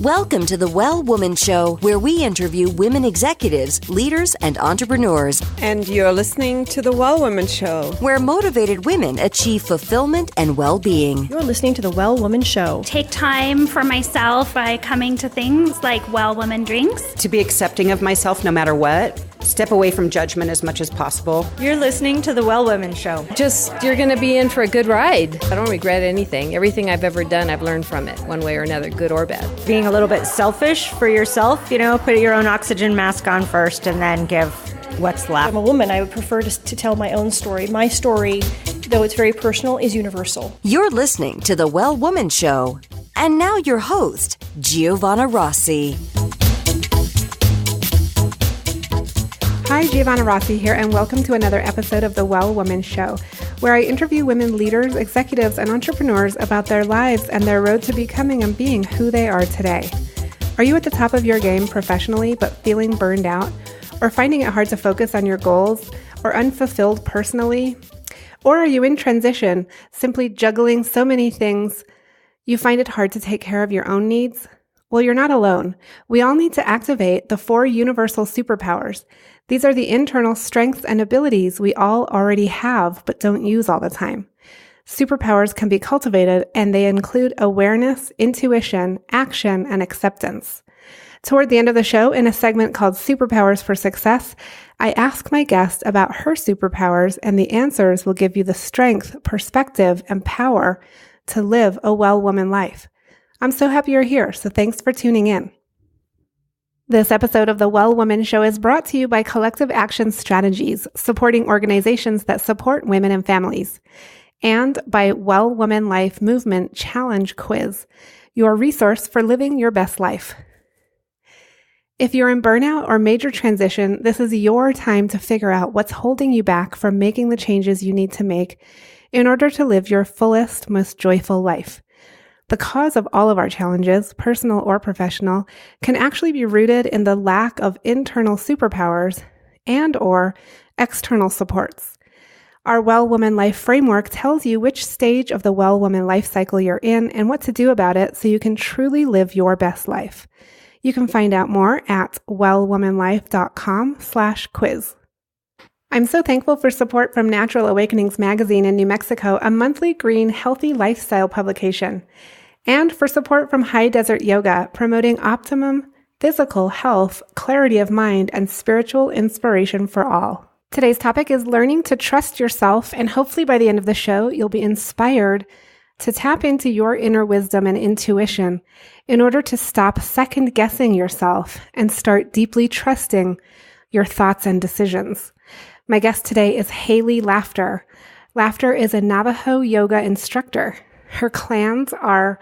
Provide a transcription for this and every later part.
Welcome to the Well Woman Show, where we interview women executives, leaders, and entrepreneurs. And you're listening to the Well Woman Show, where motivated women achieve fulfillment and well-being. You're listening to the Well Woman Show. Take time for myself by coming to things like Well Woman Drinks. To be accepting of myself no matter what. Step away from judgment as much as possible. You're listening to the Well Woman Show. You're going to be in for a good ride. I don't regret anything. Everything I've ever done, I've learned from it, one way or another, good or bad. Being a little bit selfish for yourself, put your own oxygen mask on first and then give what's left. I'm a woman. I would prefer to tell my own story. My story, though it's very personal, is universal. You're listening to the Well Woman Show. And now your host, Giovanna Rossi. Hi, Giovanna Rossi here, and welcome to another episode of The Well Woman Show, where I interview women leaders, executives, and entrepreneurs about their lives and their road to becoming and being who they are today. Are you at the top of your game professionally, but feeling burned out, or finding it hard to focus on your goals, or unfulfilled personally? Or are you in transition, simply juggling so many things you find it hard to take care of your own needs? Well, you're not alone. We all need to activate the 4 universal superpowers. These are the internal strengths and abilities we all already have, but don't use all the time. Superpowers can be cultivated, and they include awareness, intuition, action, and acceptance. Toward the end of the show, in a segment called Superpowers for Success, I ask my guest about her superpowers, and the answers will give you the strength, perspective, and power to live a well woman life. I'm so happy you're here, so thanks for tuning in. This episode of the Well Woman Show is brought to you by Collective Action Strategies, supporting organizations that support women and families, and by Well Woman Life Movement Challenge Quiz, your resource for living your best life. If you're in burnout or major transition, this is your time to figure out what's holding you back from making the changes you need to make in order to live your fullest, most joyful life. The cause of all of our challenges, personal or professional, can actually be rooted in the lack of internal superpowers and/or external supports. Our Well Woman Life framework tells you which stage of the Well Woman life cycle you're in and what to do about it so you can truly live your best life. You can find out more at wellwomanlife.com/quiz. I'm so thankful for support from Natural Awakenings magazine in New Mexico, a monthly green, healthy lifestyle publication, and for support from High Desert Yoga, promoting optimum physical health, clarity of mind, and spiritual inspiration for all. Today's topic is learning to trust yourself, and hopefully by the end of the show, you'll be inspired to tap into your inner wisdom and intuition in order to stop second-guessing yourself and start deeply trusting your thoughts and decisions. My guest today is Haley Laughter. Laughter is a Navajo yoga instructor. Her clans are,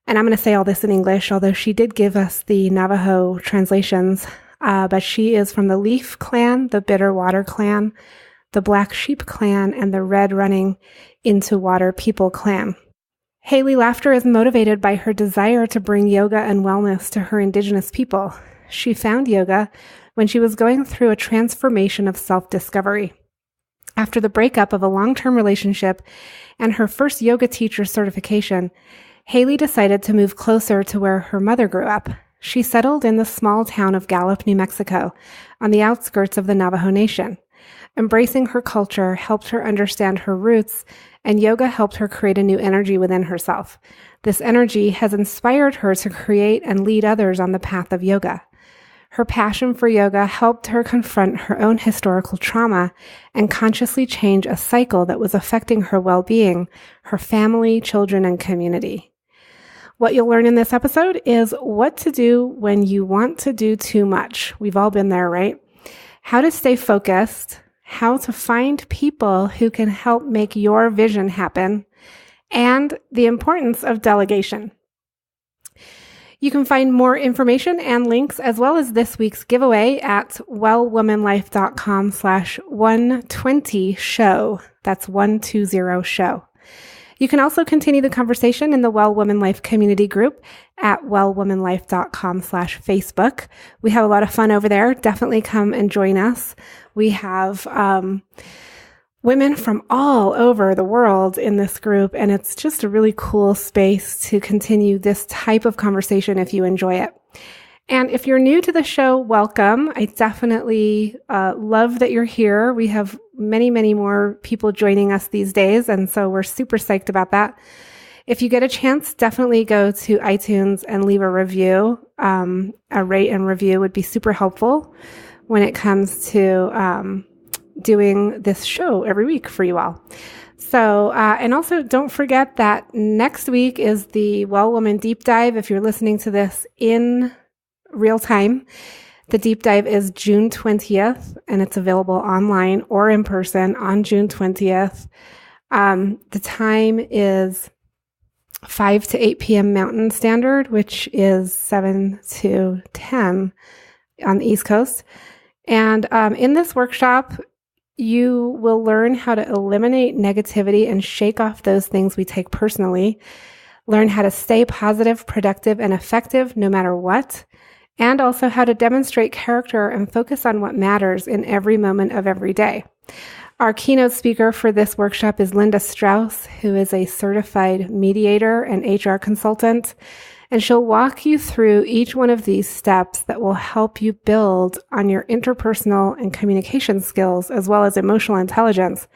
and I'm going to say all this in English, although she did give us the Navajo translations, but she is from the Leaf Clan, the Bitter Water Clan, the Black Sheep Clan, and the Red Running into Water People Clan. Haley Laughter is motivated by her desire to bring yoga and wellness to her Indigenous people. She found yoga when she was going through a transformation of self-discovery. After the breakup of a long-term relationship and her first yoga teacher certification, Haley decided to move closer to where her mother grew up. She settled in the small town of Gallup, New Mexico, on the outskirts of the Navajo Nation. Embracing her culture helped her understand her roots, and yoga helped her create a new energy within herself. This energy has inspired her to create and lead others on the path of yoga. Her passion for yoga helped her confront her own historical trauma and consciously change a cycle that was affecting her well-being, her family, children, and community. What you'll learn in this episode is what to do when you want to do too much. We've all been there, right? How to stay focused, how to find people who can help make your vision happen, and the importance of delegation. You can find more information and links as well as this week's giveaway at wellwomanlife.com/120show. That's 120 show. You can also continue the conversation in the Well Woman Life community group at wellwomanlife.com/Facebook. We have a lot of fun over there. Definitely come and join us. We have women from all over the world in this group, and it's just a really cool space to continue this type of conversation if you enjoy it. And if you're new to the show, welcome. I definitely love that you're here. We have many, many more people joining us these days, and so we're super psyched about that. If you get a chance, definitely go to iTunes and leave a review. A rate and review would be super helpful when it comes to doing this show every week for you all. So, and also don't forget that next week is the Well Woman Deep Dive. If you're listening to this in real time, the deep dive is June 20th, and it's available online or in person on June 20th. The time is 5 to 8 p.m. Mountain Standard, which is 7 to 10 on the East Coast. And in this workshop, you will learn how to eliminate negativity and shake off those things we take personally, learn how to stay positive, productive, and effective no matter what, and also how to demonstrate character and focus on what matters in every moment of every day. Our keynote speaker for this workshop is Linda Strauss, who is a certified mediator and HR consultant, and she'll walk you through each one of these steps that will help you build on your interpersonal and communication skills, as well as emotional intelligence,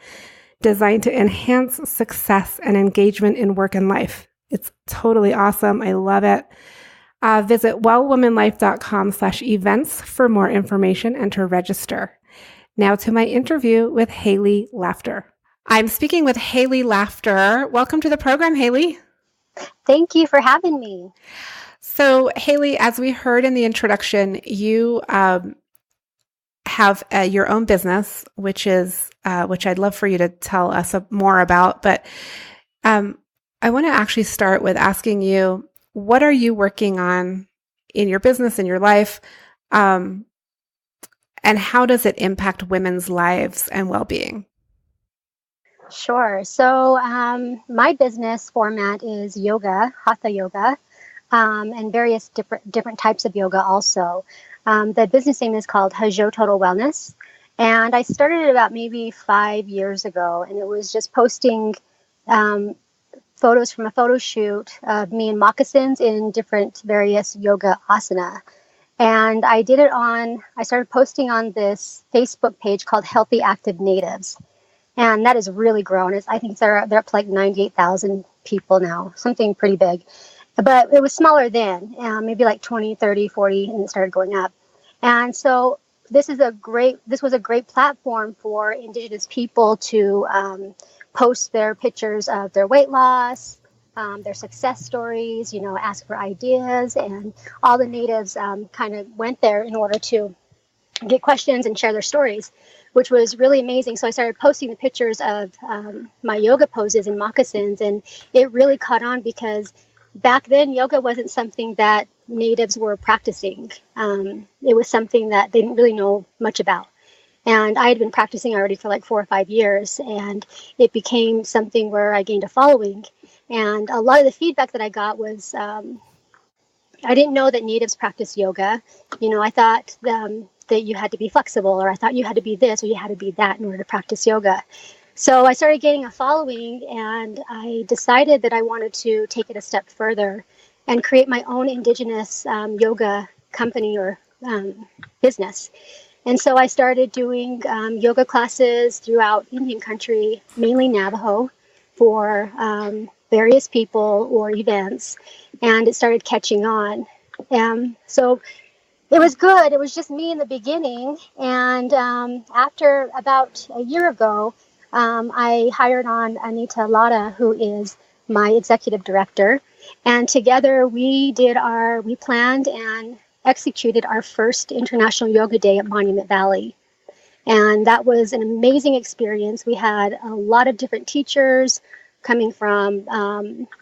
designed to enhance success and engagement in work and life. It's totally awesome. I love it. Visit wellwomanlife.com/events for more information and to register. Now to my interview with Haley Laughter. I'm speaking with Haley Laughter. Welcome to the program, Haley. Thank you for having me. So, Haley, as we heard in the introduction, you have your own business, which I'd love for you to tell us more about. But I want to actually start with asking you, what are you working on in your business, in your life? And how does it impact women's lives and well-being? Sure. So my business format is yoga, hatha yoga, and various different types of yoga also. The business name is called Hajo Total Wellness. And I started it about maybe 5 years ago, and it was just posting photos from a photo shoot of me in moccasins in different various yoga asana. And I started posting on this Facebook page called Healthy Active Natives. And that has really grown. I think they're up to like 98,000 people now, something pretty big. But it was smaller then, maybe like 20, 30, 40, and it started going up. And so this was a great platform for Indigenous people to post their pictures of their weight loss, their success stories, ask for ideas, and all the natives kind of went there in order to get questions and share their stories, which was really amazing. So I started posting the pictures of my yoga poses in moccasins, and it really caught on because back then yoga wasn't something that natives were practicing. It was something that they didn't really know much about. And I had been practicing already for like 4 or 5 years, and it became something where I gained a following. And a lot of the feedback that I got was, I didn't know that natives practice yoga. I thought that you had to be flexible, or I thought you had to be this or you had to be that in order to practice yoga. So I started getting a following, and I decided that I wanted to take it a step further and create my own Indigenous yoga company or business. And so I started doing yoga classes throughout Indian country, mainly Navajo, for various people or events, and it started catching on. So it was good. It was just me in the beginning, and after about a year ago, I hired on Anita Lada, who is my executive director, and together we planned and executed our first International Yoga Day at Monument Valley. And that was an amazing experience. We had a lot of different teachers coming from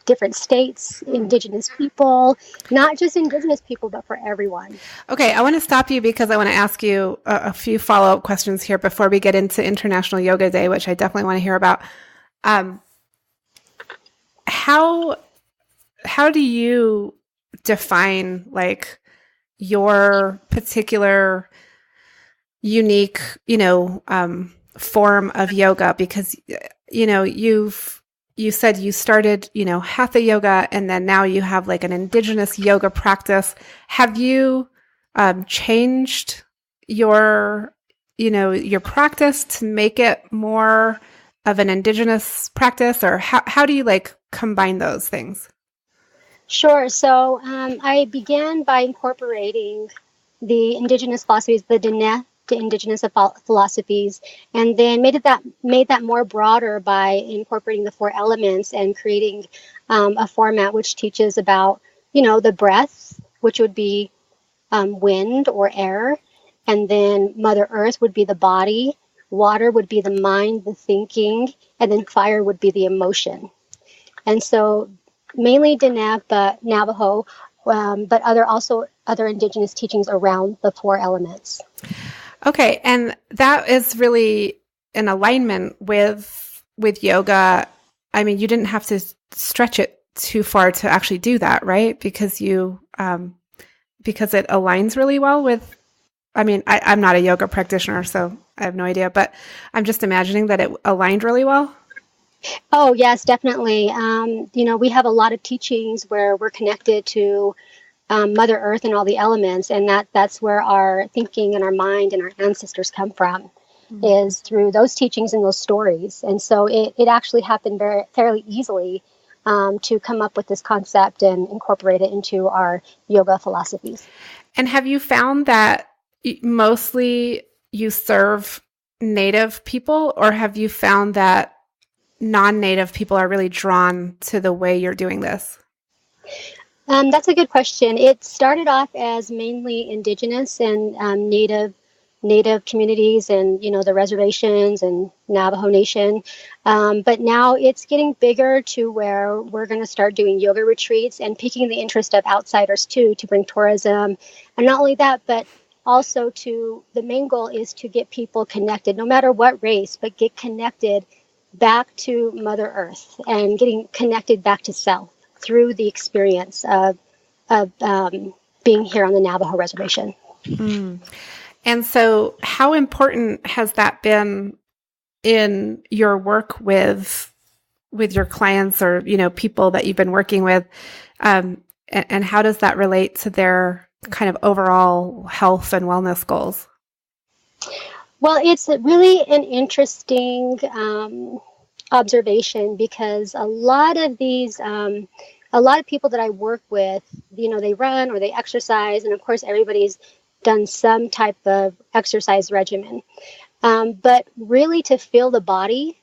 different states, Indigenous people, not just Indigenous people, but for everyone. Okay, I want to stop you because I want to ask you a few follow-up questions here before we get into International Yoga Day, which I definitely want to hear about. How do you define like your particular unique, form of yoga? Because, you said you started, hatha yoga, and then now you have like an indigenous yoga practice. Have you changed your practice to make it more of an indigenous practice, or how do you like combine those things? Sure. So I began by incorporating the indigenous philosophies, the indigenous philosophies, and then made that more broader by incorporating the 4 elements and creating a format which teaches about the breath, which would be wind or air, and then Mother Earth would be the body, water would be the mind, the thinking, and then fire would be the emotion. And so mainly Diné, but Navajo, but other indigenous teachings around the 4 elements. Okay, and that is really in alignment with yoga. I mean, you didn't have to stretch it too far to actually do that, right? Because because it aligns really well with. I mean, I'm not a yoga practitioner, so I have no idea, but I'm just imagining that it aligned really well. Oh, yes, definitely. We have a lot of teachings where we're connected to Mother Earth and all the elements, and that's where our thinking and our mind and our ancestors come from, is through those teachings and those stories. And so it actually happened fairly easily to come up with this concept and incorporate it into our yoga philosophies. And have you found that mostly you serve Native people, or have you found that non-Native people are really drawn to the way you're doing this? That's a good question. It started off as mainly indigenous and Native communities, and the reservations and Navajo Nation. But now it's getting bigger to where we're going to start doing yoga retreats and piquing the interest of outsiders too, to bring tourism. And not only that, but also the main goal is to get people connected, no matter what race, but get connected back to Mother Earth and getting connected back to self through the experience of being here on the Navajo reservation. And so how important has that been in your work with your clients, or, people that you've been working with? And how does that relate to their kind of overall health and wellness goals? Well, it's really an interesting observation, because a lot of people that I work with, they run or they exercise, and of course everybody's done some type of exercise regimen. But really to feel the body,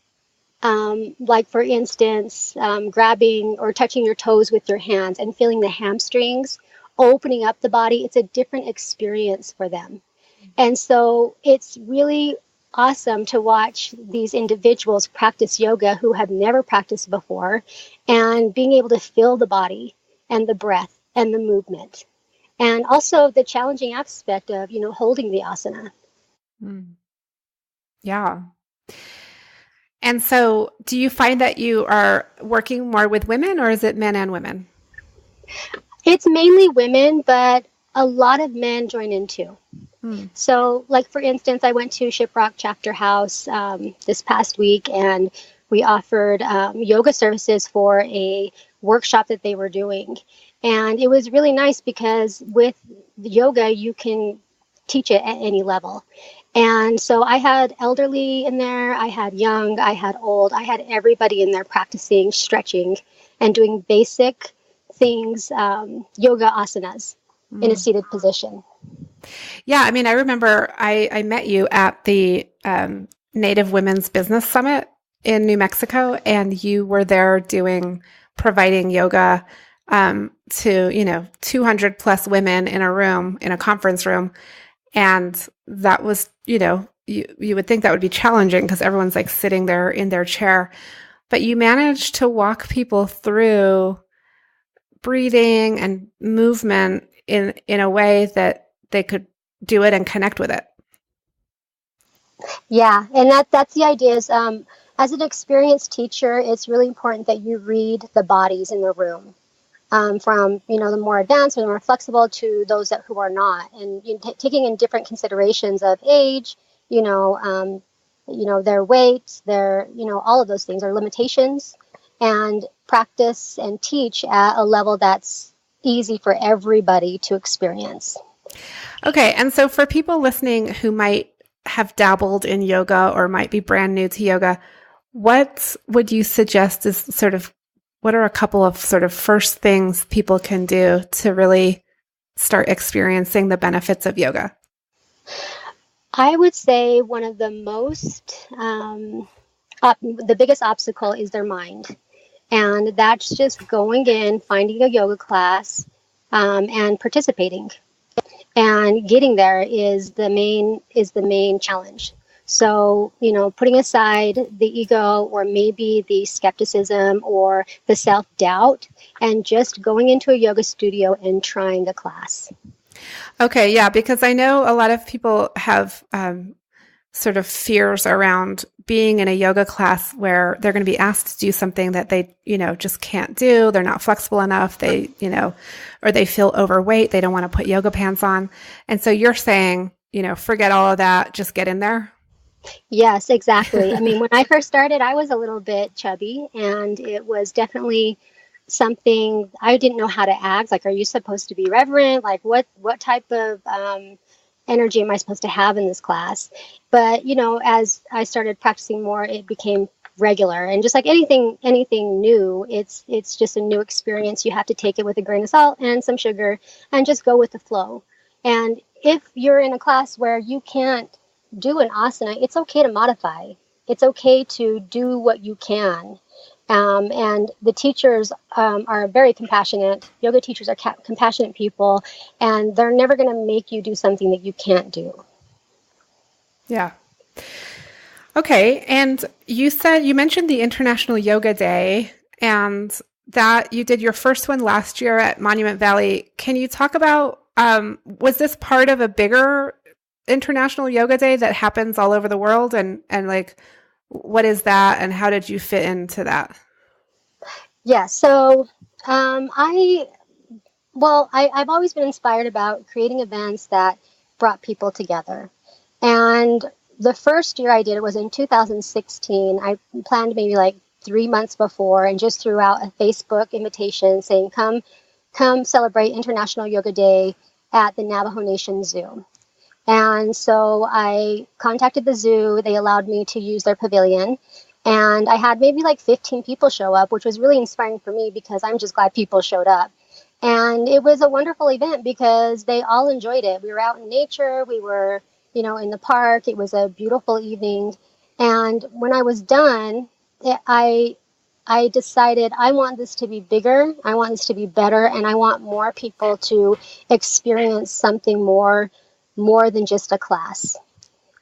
like for instance, grabbing or touching your toes with your hands and feeling the hamstrings, opening up the body, it's a different experience for them. And so it's really awesome to watch these individuals practice yoga who have never practiced before, and being able to feel the body and the breath and the movement, and also the challenging aspect of holding the asana. Yeah. And so do you find that you are working more with women, or is it men and women? It's mainly women, but a lot of men join in too. So, like for instance, I went to Shiprock Chapter House this past week, and we offered yoga services for a workshop that they were doing. And it was really nice because with yoga, you can teach it at any level. And so I had elderly in there, I had young, I had old, I had everybody in there practicing stretching and doing basic things, yoga asanas in a seated position. Yeah, I mean, I remember I met you at the Native Women's Business Summit in New Mexico, and you were there providing yoga to 200 plus women in a conference room. And that was, you would think that would be challenging because everyone's like sitting there in their chair, but you managed to walk people through breathing and movement in a way that they could do it and connect with it. Yeah, and that's the idea is, as an experienced teacher, it's really important that you read the bodies in the room, from the more advanced or the more flexible to those who are not, and taking in different considerations of age, their weight, their, all of those things are limitations, and practice and teach at a level that's easy for everybody to experience. Okay. And so for people listening who might have dabbled in yoga or might be brand new to yoga, what would you suggest is what are a couple of sort of first things people can do to really start experiencing the benefits of yoga? I would say one of the the biggest obstacle is their mind. And that's just going in, finding a yoga class, and participating. And getting there is the main challenge. So, putting aside the ego or maybe the skepticism or the self-doubt and just going into a yoga studio and trying the class. Okay, yeah, because I know a lot of people have sort of fears around being in a yoga class where they're going to be asked to do something that they, just can't do. They're not flexible enough. They, or they feel overweight. They don't want to put yoga pants on. And so you're saying, forget all of that, just get in there. Yes, exactly. I mean, when I first started, I was a little bit chubby, and it was definitely something I didn't know how to act. Like, are you supposed to be reverent? Like, what type of energy am I supposed to have in this class? But, as I started practicing more, it became regular. And just like anything new, it's just a new experience. You have to take it with a grain of salt and some sugar and just go with the flow. And if you're in a class where you can't do an asana, it's okay to modify. It's okay to do what you can. And the teachers are very compassionate. Yoga teachers are compassionate people, and they're never going to make you do something that you can't do. Yeah. Okay. And you mentioned the International Yoga Day, and that you did your first one last year at Monument Valley. Can you talk about, was this part of a bigger International Yoga Day that happens all over the world? And like, what is that, and how did you fit into that? Yeah, so I've always been inspired about creating events that brought people together. And the first year I did it was in 2016. I planned maybe like 3 months before and just threw out a Facebook invitation saying, come celebrate International Yoga Day at the Navajo Nation Zoo. And so I contacted the zoo. They allowed me to use their pavilion. And I had maybe like 15 people show up, which was really inspiring for me because I'm just glad people showed up. And it was a wonderful event because they all enjoyed it. We were out in nature. We were, in the park. It was a beautiful evening. And when I was done, I decided I want this to be bigger. I want this to be better. And I want more people to experience something more than just a class.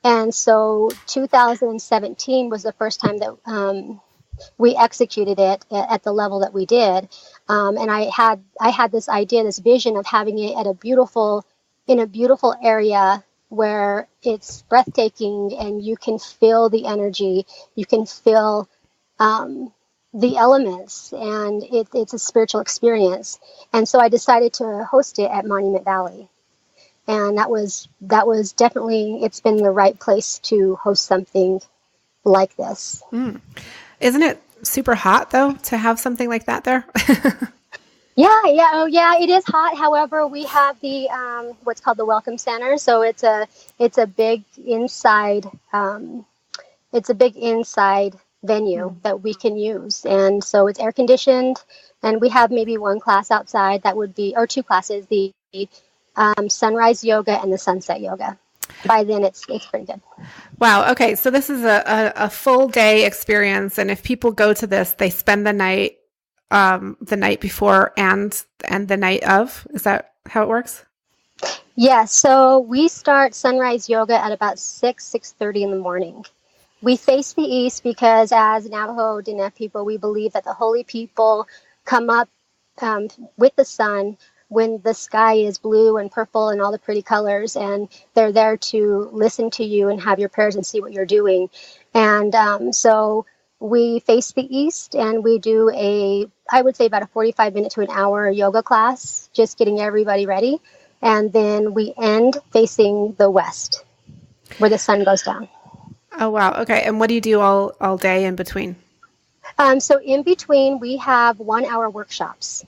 And so 2017 was the first time that we executed it at the level that we did. And I had this idea, this vision of having it in a beautiful area where it's breathtaking and you can feel the energy, you can feel the elements, and it's a spiritual experience. And so I decided to host it at Monument Valley. And that was definitely, it's been the right place to host something like this. Mm. Isn't it super hot though to have something like that there? Yeah. Oh, yeah, it is hot. However, we have the what's called the Welcome Center. So it's a big inside venue that we can use. And so it's air conditioned, and we have maybe one class outside that would be, or two classes, the sunrise yoga and the sunset yoga. By then it's pretty good. Wow. Okay. So this is a full day experience. And if people go to this, they spend the night before and the night of. Is that how it works? Yeah. So we start sunrise yoga at about 6:30 in the morning. We face the east because as Navajo Diné people, we believe that the holy people come up with the sun when the sky is blue and purple and all the pretty colors, and they're there to listen to you and have your prayers and see what you're doing. And so we face the east, and we do I would say about a 45-minute to an hour yoga class, just getting everybody ready. And then we end facing the west, where the sun goes down. Oh, wow. Okay. And what do you do all day in between? So in between, we have 1 hour workshops.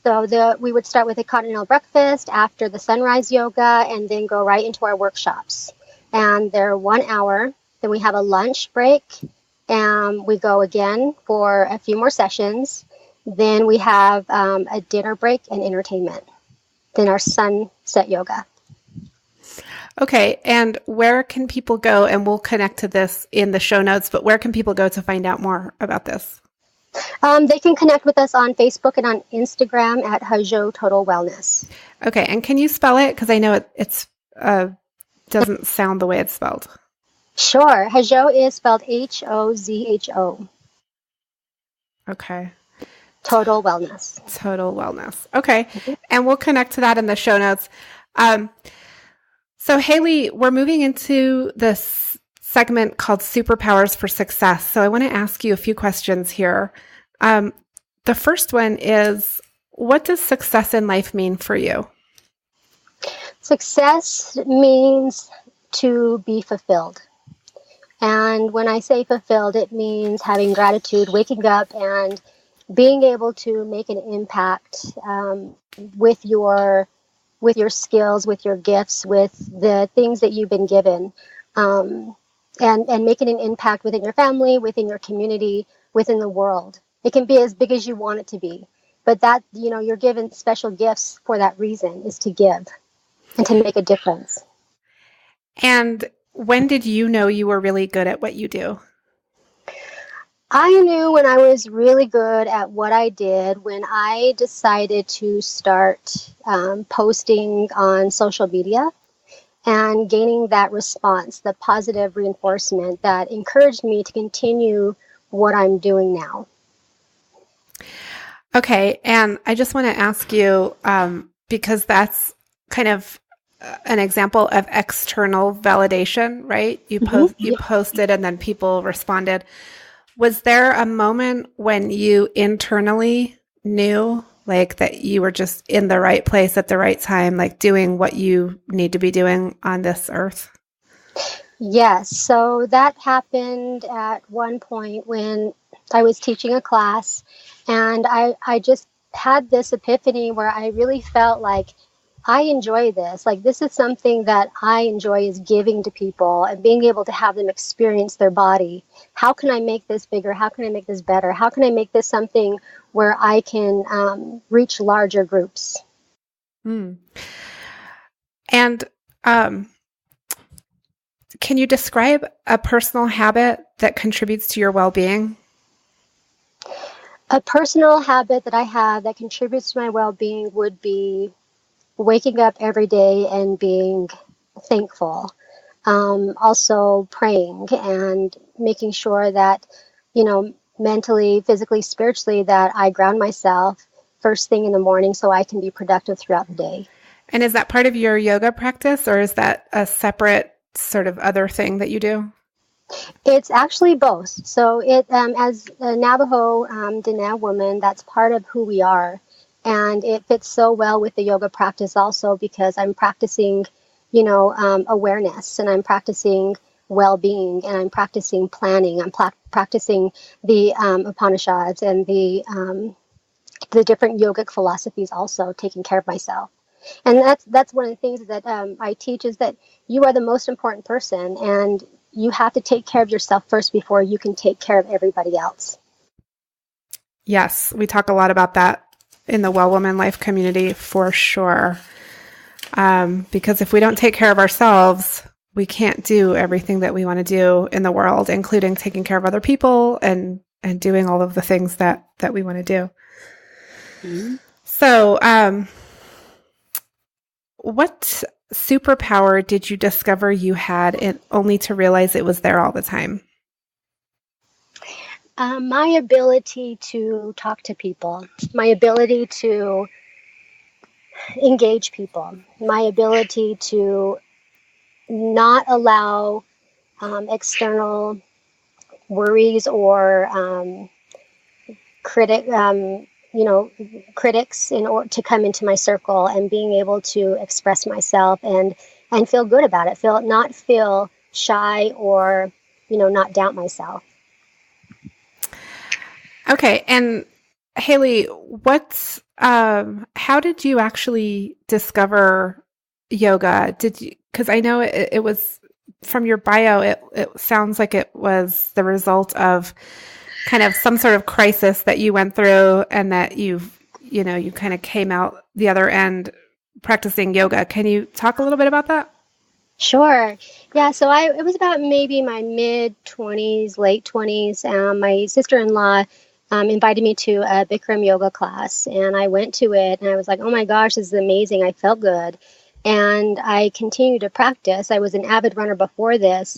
So we would start with a continental breakfast after the sunrise yoga and then go right into our workshops. And they're 1 hour. Then we have a lunch break and we go again for a few more sessions. Then we have a dinner break and entertainment. Then our sunset yoga. Okay. And where can people go? And we'll connect to this in the show notes, but where can people go to find out more about this? They can connect with us on Facebook and on Instagram at Hajo Total Wellness. Okay. And can you spell it? Because I know it's doesn't sound the way it's spelled. Sure. Hajo is spelled Hozho. Okay. Total Wellness. Total Wellness. Okay. And we'll connect to that in the show notes. So Haley, we're moving into this segment called Superpowers for Success. So I want to ask you a few questions here. The first one is, what does success in life mean for you? Success means to be fulfilled. And when I say fulfilled, it means having gratitude, waking up and being able to make an impact with your skills, with your gifts, with the things that you've been given, and making an impact within your family, within your community, within the world. It can be as big as you want it to be, but that, you're given special gifts for that reason, is to give and to make a difference. And when did you know you were really good at what you do? I knew when I was really good at what I did when I decided to start posting on social media and gaining that response, the positive reinforcement that encouraged me to continue what I'm doing now. Okay. And I just want to ask you, because that's kind of an example of external validation, right? You posted and then people responded. Was there a moment when you internally knew like that you were just in the right place at the right time, like doing what you need to be doing on this earth? Yes. So that happened at one point when I was teaching a class, and I just had this epiphany where I really felt like I enjoy this. Like, this is something that I enjoy, is giving to people and being able to have them experience their body. How can I make this bigger? How can I make this better? How can I make this something where I can reach larger groups? And can you describe a personal habit that contributes to your well-being? A personal habit that I have that contributes to my well-being would be waking up every day and being thankful. Also praying and making sure that, mentally, physically, spiritually, that I ground myself first thing in the morning so I can be productive throughout the day. And is that part of your yoga practice, or is that a separate sort of other thing that you do? It's actually both. So as a Navajo Diné woman, that's part of who we are. And it fits so well with the yoga practice also because I'm practicing, awareness, and I'm practicing well-being, and I'm practicing planning. I'm practicing the Upanishads and the different yogic philosophies also, taking care of myself. And that's one of the things that I teach, is that you are the most important person, and you have to take care of yourself first before you can take care of everybody else. Yes, we talk a lot about that in the Well Woman Life community for sure. Because if we don't take care of ourselves, we can't do everything that we want to do in the world, including taking care of other people and doing all of the things that we want to do. Mm-hmm. So, what superpower did you discover you had only to realize it was there all the time? My ability to talk to people, my ability to engage people, my ability to not allow external worries or critics in order to come into my circle, and being able to express myself and feel good about it, not feel shy or not doubt myself. Okay. And Haley, how did you actually discover yoga? Because I know it was from your bio, it sounds like it was the result of kind of some sort of crisis that you went through, and that you kind of came out the other end practicing yoga. Can you talk a little bit about that? Sure. Yeah. So it was about maybe my mid-20s, late 20s. My sister-in-law invited me to a Bikram yoga class, and I went to it, and I was like, oh my gosh, this is amazing. I felt good. And I continued to practice. I was an avid runner before this,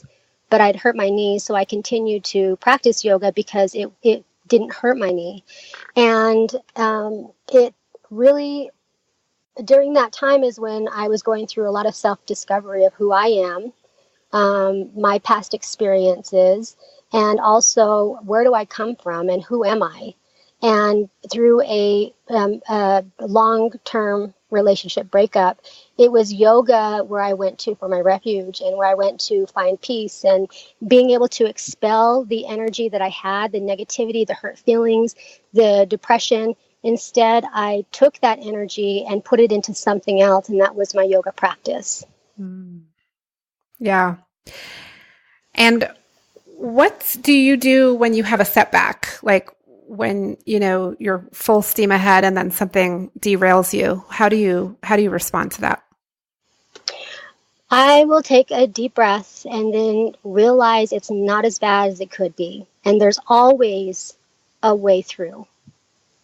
but I'd hurt my knee, so I continued to practice yoga because it didn't hurt my knee. And it really, during that time is when I was going through a lot of self-discovery of who I am, my past experiences, and also where do I come from and who am I? And through a long-term relationship breakup, it was yoga where I went to for my refuge and where I went to find peace and being able to expel the energy that I had, the negativity, the hurt feelings, the depression. Instead, I took that energy and put it into something else, and that was my yoga practice. Yeah. And what do you do when you have a setback? Like when, you're full steam ahead and then something derails you? How do you respond to that? I will take a deep breath and then realize it's not as bad as it could be. And there's always a way through.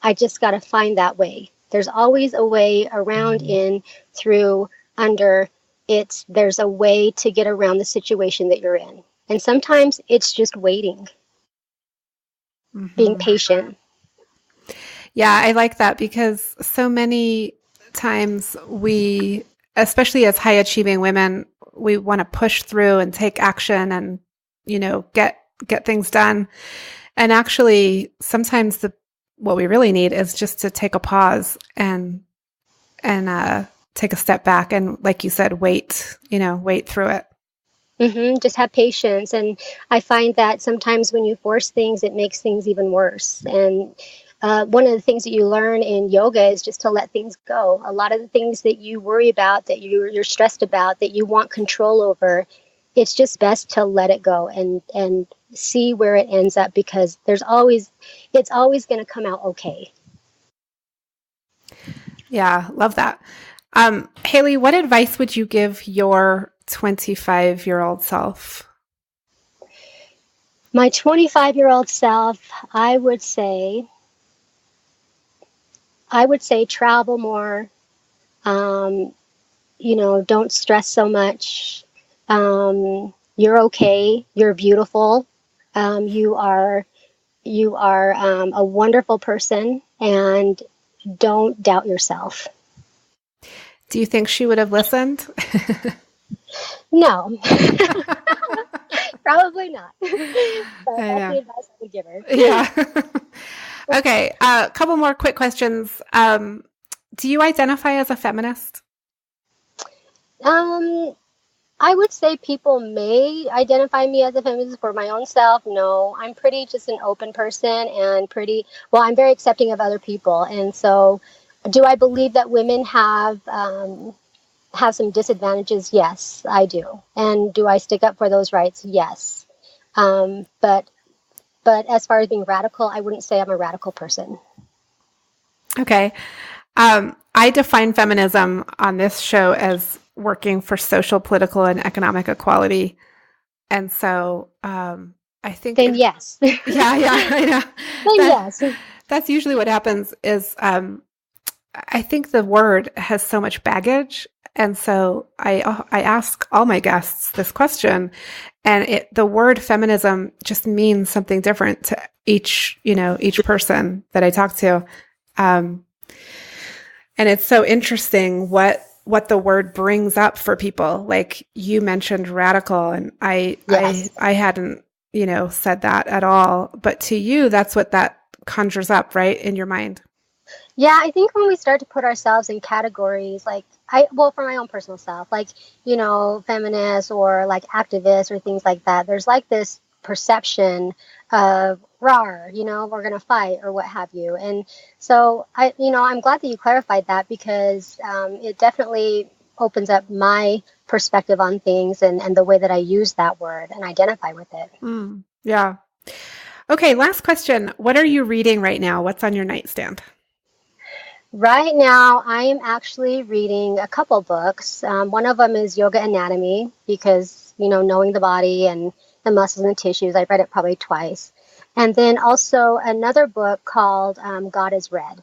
I just got to find that way. There's always a way around, in, through, under. There's a way to get around the situation that you're in. And sometimes it's just waiting, being patient. Yeah, I like that, because so many times we, especially as high achieving women, we want to push through and take action and, get things done. And actually, sometimes what we really need is just to take a pause and take a step back. And like you said, wait through it. Just have patience. And I find that sometimes when you force things, it makes things even worse. And one of the things that you learn in yoga is just to let things go. A lot of the things that you worry about, that you're stressed about, that you want control over, it's just best to let it go and see where it ends up, because it's always going to come out okay. Yeah, love that. Haley, what advice would you give your 25-year-old self? My 25-year-old self, I would say travel more. Don't stress so much. You're okay. You're beautiful. You are a wonderful person, and don't doubt yourself. Do you think she would have listened? No, probably not. But that's the advice I would give her. Yeah. Okay. A couple more quick questions. Do you identify as a feminist? I would say people may identify me as a feminist. For my own self, no. I'm pretty just an open person and I'm very accepting of other people. And so, do I believe that women have some disadvantages? Yes, I do. And do I stick up for those rights? Yes. But as far as being radical, I wouldn't say I'm a radical person. Okay. I define feminism on this show as working for social, political, and economic equality. And so I think... Then yes. Yeah, I know. Yes. That's usually what happens is I think the word has so much baggage. And so I ask all my guests this question, and the word feminism just means something different to each person that I talk to. And it's so interesting what the word brings up for people. Like you mentioned radical, and I hadn't, said that at all. But to you, that's what that conjures up, right, in your mind. Yeah, I think when we start to put ourselves in categories, for my own personal self, feminist or like activist or things like that, there's like this perception of rawr, we're going to fight or what have you. And so I'm glad that you clarified that, because it definitely opens up my perspective on things and the way that I use that word and identify with it. Yeah. Okay, last question. What are you reading right now? What's on your nightstand? Right now, I am actually reading a couple books. One of them is Yoga Anatomy, because, knowing the body and the muscles and tissues, I've read it probably twice. And then also another book called God is Red.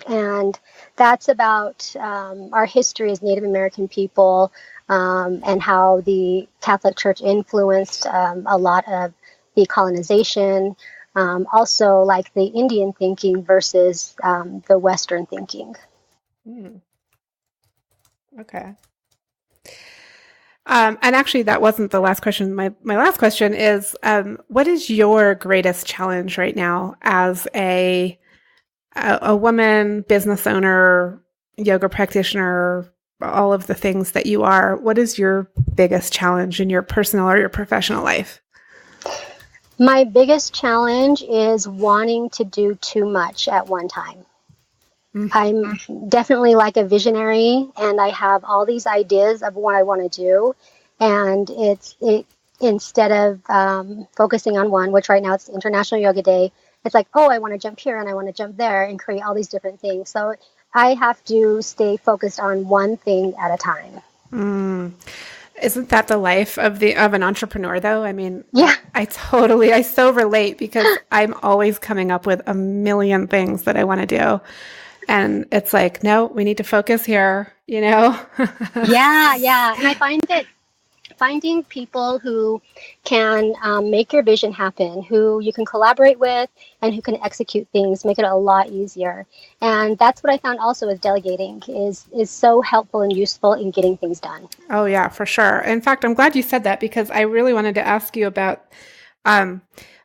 And that's about our history as Native American people, and how the Catholic Church influenced a lot of the colonization, also like the Indian thinking versus the Western thinking. Okay. And actually, that wasn't the last question. My last question is, what is your greatest challenge right now as a woman, business owner, yoga practitioner, all of the things that you are? What is your biggest challenge in your personal or your professional life? My biggest challenge is wanting to do too much at one time. I'm definitely like a visionary, and I have all these ideas of what I want to do. And instead of focusing on one, which right now it's International Yoga Day, it's like, oh, I want to jump here and I want to jump there and create all these different things. So I have to stay focused on one thing at a time. Isn't that the life of an entrepreneur, though? I mean, yeah, I so relate, because I'm always coming up with a million things that I want to do. And it's like, no, we need to focus here, Yeah. And I find that finding people who can make your vision happen, who you can collaborate with, and who can execute things, make it a lot easier. And that's what I found also with delegating is so helpful and useful in getting things done. Oh, yeah, for sure. In fact, I'm glad you said that, because I really wanted to ask you about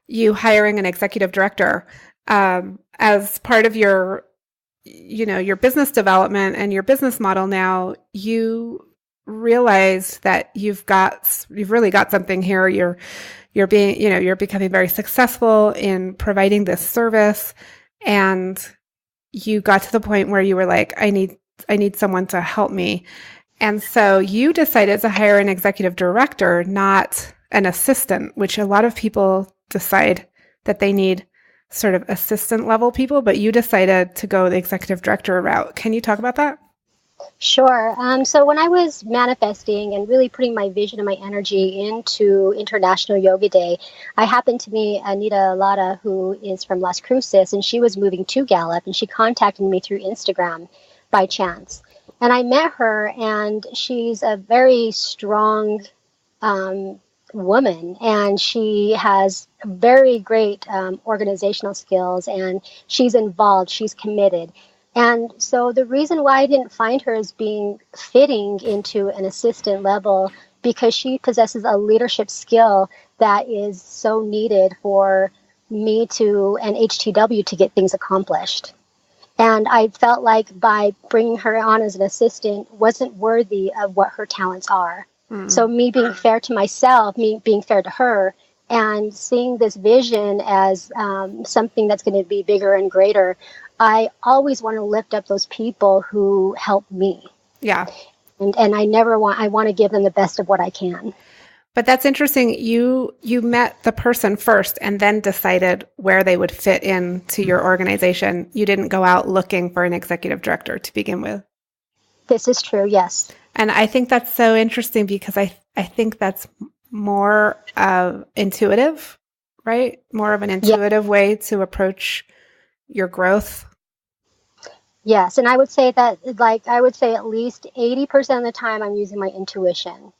you hiring an executive director as part of your business development and your business model. Now, you realize that you've really got something here. You're becoming very successful in providing this service, and you got to the point where you were like, I need someone to help me. And so you decided to hire an executive director, not an assistant, which a lot of people decide that they need sort of assistant level people, but you decided to go the executive director route. Can you talk about that? Sure. So when I was manifesting and really putting my vision and my energy into International Yoga Day, I happened to meet Anita Lada, who is from Las Cruces, and she was moving to Gallup, and she contacted me through Instagram by chance. And I met her, and she's a very strong woman, and she has very great organizational skills, and she's involved, she's committed. And so the reason why I didn't find her as being fitting into an assistant level, because she possesses a leadership skill that is so needed for me and HTW to get things accomplished. And I felt like by bringing her on as an assistant wasn't worthy of what her talents are. So me being fair to myself, me being fair to her, and seeing this vision as something that's going to be bigger and greater, I always want to lift up those people who help me. Yeah. And I want to give them the best of what I can. But that's interesting. You met the person first and then decided where they would fit into your organization. You didn't go out looking for an executive director to begin with. This is true, yes. And I think that's so interesting, because I think that's more intuitive, right? More of an intuitive way to approach your growth. Yes, and I would say that, at least 80% of the time I'm using my intuition.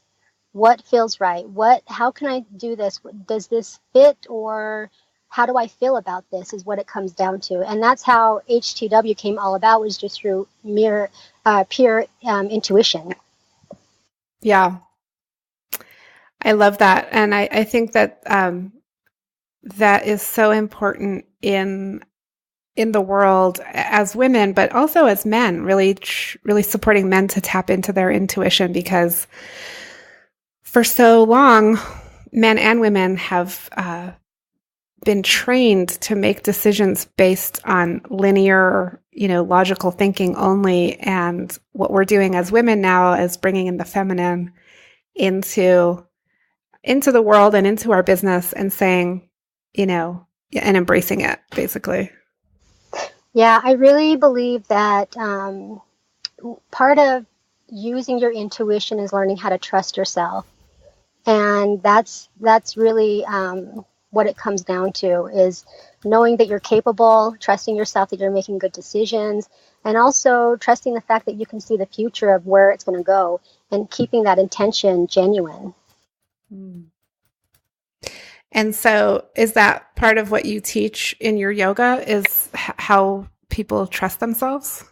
What feels right? How can I do this? Does this fit, or how do I feel about this is what it comes down to. And that's how HTW came all about, was just through pure intuition. Yeah. I love that. And I think that that is so important in the world as women, but also as men, really supporting men to tap into their intuition, because for so long men and women have been trained to make decisions based on linear, logical thinking only. And what we're doing as women now is bringing in the feminine into the world and into our business and saying, and embracing it, basically. Yeah, I really believe that part of using your intuition is learning how to trust yourself. And that's really what it comes down to, is knowing that you're capable, trusting yourself that you're making good decisions, and also trusting the fact that you can see the future of where it's going to go and keeping that intention genuine. And so is that part of what you teach in your yoga, is how people trust themselves?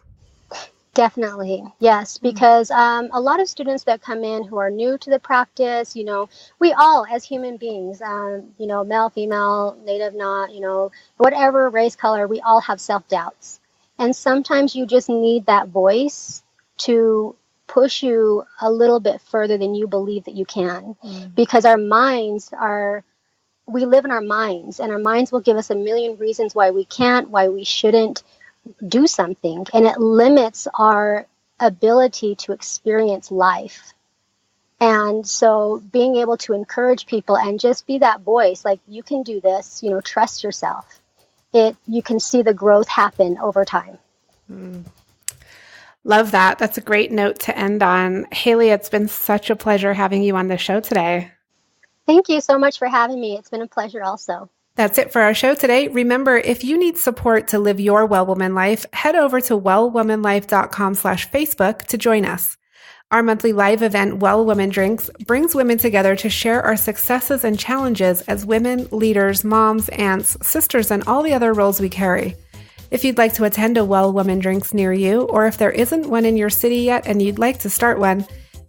Definitely, yes, because a lot of students that come in who are new to the practice, we all as human beings, male, female, native, not, whatever race, color, we all have self-doubts. And sometimes you just need that voice to push you a little bit further than you believe that you can, because we live in our minds, and our minds will give us a million reasons why we can't, why we shouldn't do something, and it limits our ability to experience life. And so being able to encourage people and just be that voice, like, you can do this, trust yourself, you can see the growth happen over time. Love that. That's a great note to end on. Haley, it's been such a pleasure having you on the show today. Thank you so much for having me. It's been a pleasure also. That's it for our show today. Remember, if you need support to live your Well Woman life, head over to wellwomanlife.com/Facebook to join us. Our monthly live event, Well Woman Drinks, brings women together to share our successes and challenges as women, leaders, moms, aunts, sisters, and all the other roles we carry. If you'd like to attend a Well Woman Drinks near you, or if there isn't one in your city yet and you'd like to start one,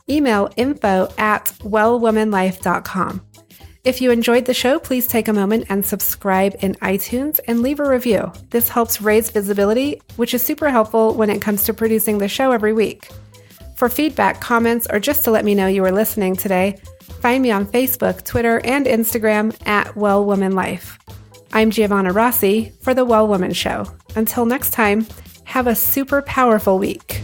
email info@wellwomanlife.com. If you enjoyed the show, please take a moment and subscribe in iTunes and leave a review. This helps raise visibility, which is super helpful when it comes to producing the show every week. For feedback, comments, or just to let me know you were listening today, find me on Facebook, Twitter, and Instagram @WellWomanLife. I'm Giovanna Rossi for The Well Woman Show. Until next time, have a super powerful week.